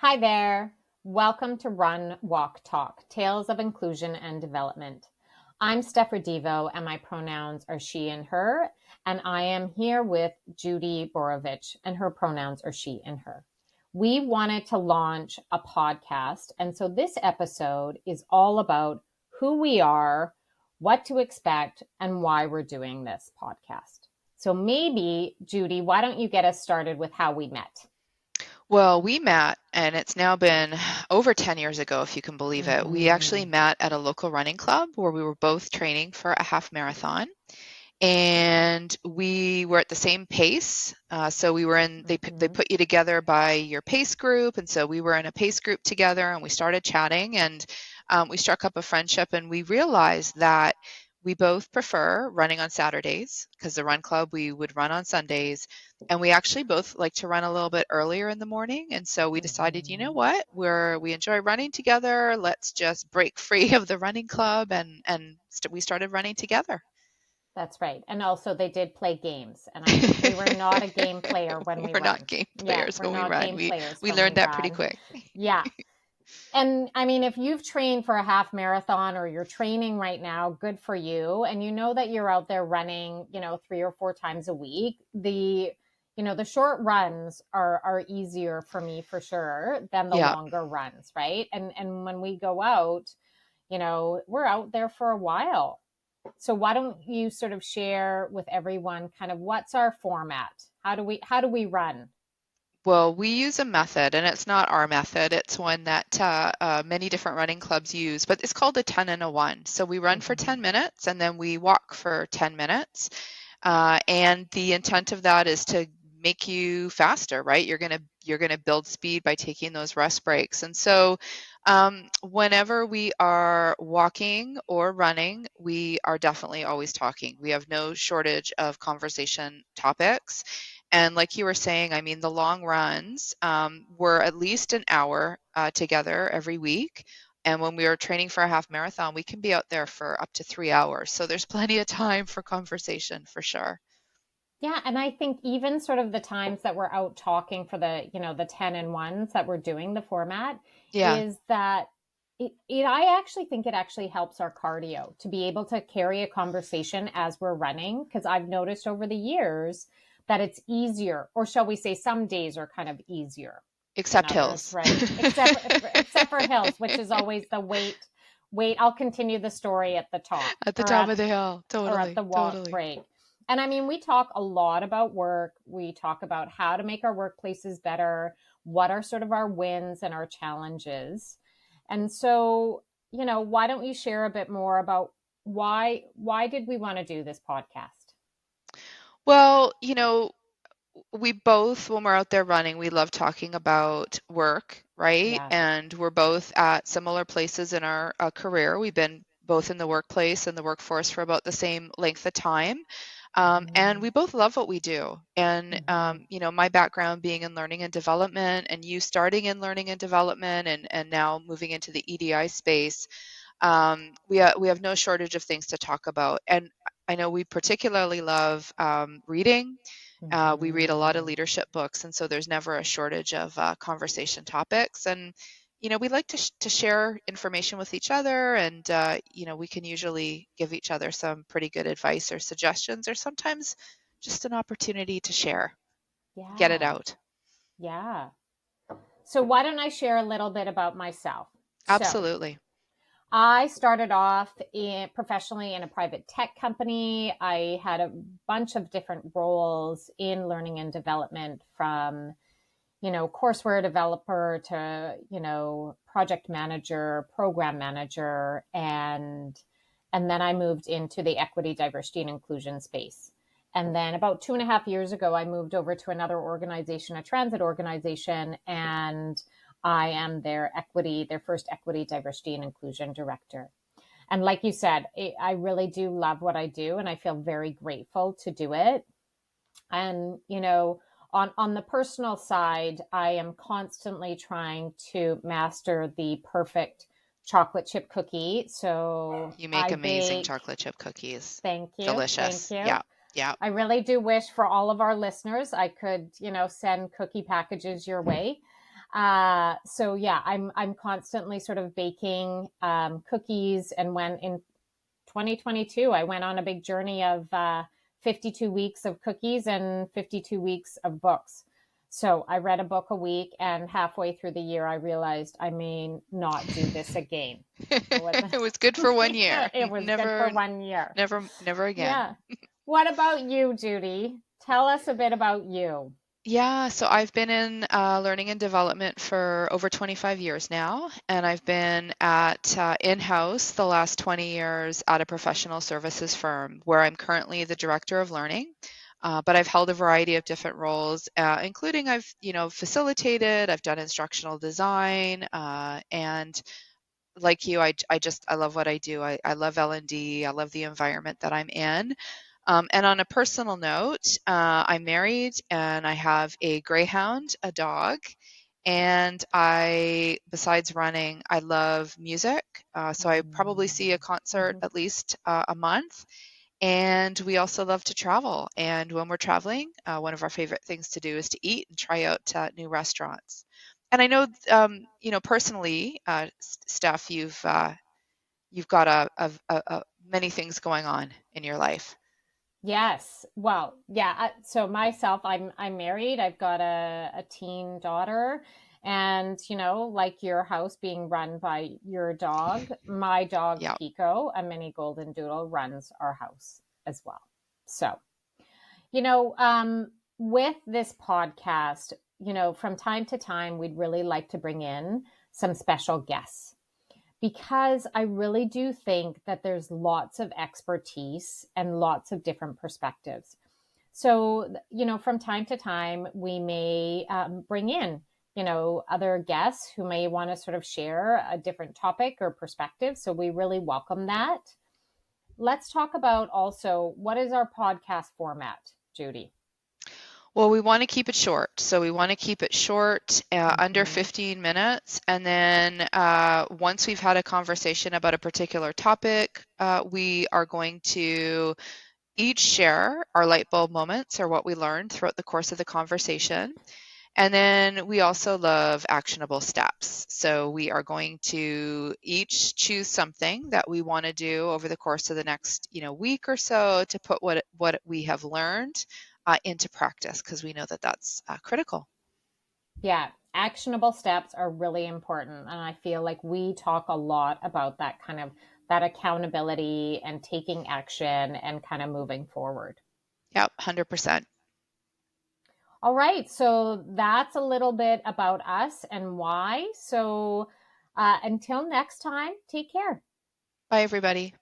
Hi there. Welcome to Run, Walk, Talk, Tales of Inclusion and Development. I'm Steph Devo and my pronouns are she and her, and I am here with Judy Borovich and her pronouns are she and her. We wanted to launch a podcast, and so this episode is all about who we are, what to expect, and why we're doing this podcast. So maybe, Judy, why don't you get us started with how we met? Well, we met, and it's now been over 10 years ago, if you can believe it. We actually Mm-hmm. met at a local running club where we were both training for a half marathon, and we were at the same pace. So we were in, they Mm-hmm. put you together by your pace group, and so we were in a pace group together, and we started chatting, and we struck up a friendship, and we realized that we both prefer running on Saturdays because the run club we would run on Sundays, and we actually both like to run a little bit earlier in the morning. And so we decided, you know Mm-hmm. what, we enjoy running together. Let's just break free of the running club, and we started running together. That's right. And also, they did play games. And I think we were not a game player when we We're not run. game Yeah, players we're when we not run. game We players we when we learned that pretty run. quick. Yeah. And I mean, if you've trained for a half marathon or you're training right now, good for you. And you know that you're out there running, 3 or 4 times a week. The short runs are easier for me for sure than the Yeah. longer runs, right? And when we go out, we're out there for a while. So why don't you sort of share with everyone kind of what's our format? How do we run? Well, we use a method, and it's not our method. It's one that many different running clubs use, but it's called a 10 and a 1. So we run for 10 Mm-hmm. minutes and then we walk for 10 minutes. And the intent of that is to make you faster, right? You're gonna build speed by taking those rest breaks. And so whenever we are walking or running, we are definitely always talking. We have no shortage of conversation topics. And like you were saying, I mean, the long runs were at least an hour together every week. And when we are training for a half marathon, we can be out there for up to 3 hours. So there's plenty of time for conversation for sure. Yeah, and I think even sort of the times that we're out talking for the 10 and ones that we're doing the format Yeah, is that I actually think it actually helps our cardio to be able to carry a conversation as we're running because I've noticed over the years that it's easier, or shall we say some days are kind of easier than except others, hills. right? Except for hills, which is always the wait, I'll continue the story at the top At the or top at of the hill. the Totally, walk totally. break. And I mean, we talk a lot about work. We talk about how to make our workplaces better, what are sort of our wins and our challenges. And so, why don't you share a bit more about why did we want to do this podcast? Well, we both, when we're out there running, we love talking about work, right? Yeah. And we're both at similar places in our career. We've been both in the workplace and the workforce for about the same length of time. And Mhm. we both love what we do. And, Mhm. my background being in learning and development, and you starting in learning and development, and now moving into the EDI space, we have no shortage of things to talk about. And I know we particularly love reading. We read a lot of Mhm. leadership books, and so there's never a shortage of conversation topics. And we like to share information with each other, and we can usually give each other some pretty good advice or suggestions, or sometimes just an opportunity to share, get it Yeah. out. Yeah. So why don't I share a little bit about myself? So, Absolutely. I started off professionally in a private tech company. I had a bunch of different roles in learning and development from, courseware developer to, project manager, program manager, and then I moved into the equity, diversity, and inclusion space. And then about 2.5 years ago, I moved over to another organization, a transit organization, and I am their first equity, diversity, and inclusion director. And like you said, I really do love what I do, and I feel very grateful to do it. And on the personal side, I am constantly trying to master the perfect chocolate chip cookie. So You make I amazing bake. chocolate chip cookies. Thank you. Thank Delicious. you. Yeah, yeah. I really do wish for all of our listeners I could, send cookie packages your way. So yeah, I'm constantly sort of baking cookies. And when in 2022, I went on a big journey of 52 weeks of cookies and 52 weeks of books. So I read a book a week, and halfway through the year, I realized I may not do this again. It was, It was good for 1 year. it was good for 1 year. Never again. Yeah. What about you, Judy? Tell us a bit about you. Yeah, so I've been in learning and development for over 25 years now, and I've been at in-house the last 20 years at a professional services firm where I'm currently the director of learning. But I've held a variety of different roles, including I've, facilitated, I've done instructional design, and like you, I love what I do. I love L&D. I love the environment that I'm in. And on a personal note, I'm married and I have a greyhound, a dog. And besides running, I love music. So I probably see a concert Mhm. at least a month. And we also love to travel. And when we're traveling, one of our favorite things to do is to eat and try out new restaurants. And I know, personally, Steph, you've got many things going on in your life. Yes. Well, yeah. So myself, I'm married. I've got a teen daughter, and like your house being run by your dog, my dog Yeah. Pico, a mini golden doodle, runs our house as well. So, with this podcast, from time to time, we'd really like to bring in some special guests because I really do think that there's lots of expertise and lots of different perspectives. So, from time to time, we may bring in, other guests who may want to sort of share a different topic or perspective. So, we really welcome that. Let's talk about also what is our podcast format, Judy? Well, we want to keep it short. So we want to keep it short, under Mm-hmm. 15 minutes. And then once we've had a conversation about a particular topic, we are going to each share our light bulb moments or what we learned throughout the course of the conversation. And then we also love actionable steps. So we are going to each choose something that we want to do over the course of the next, week or so to put what we have learned into practice because we know that that's critical. Yeah, actionable steps are really important. And I feel like we talk a lot about that kind of that accountability and taking action and kind of moving forward. Yep, 100%. All right, so that's a little bit about us and why. So until next time, take care. Bye, everybody.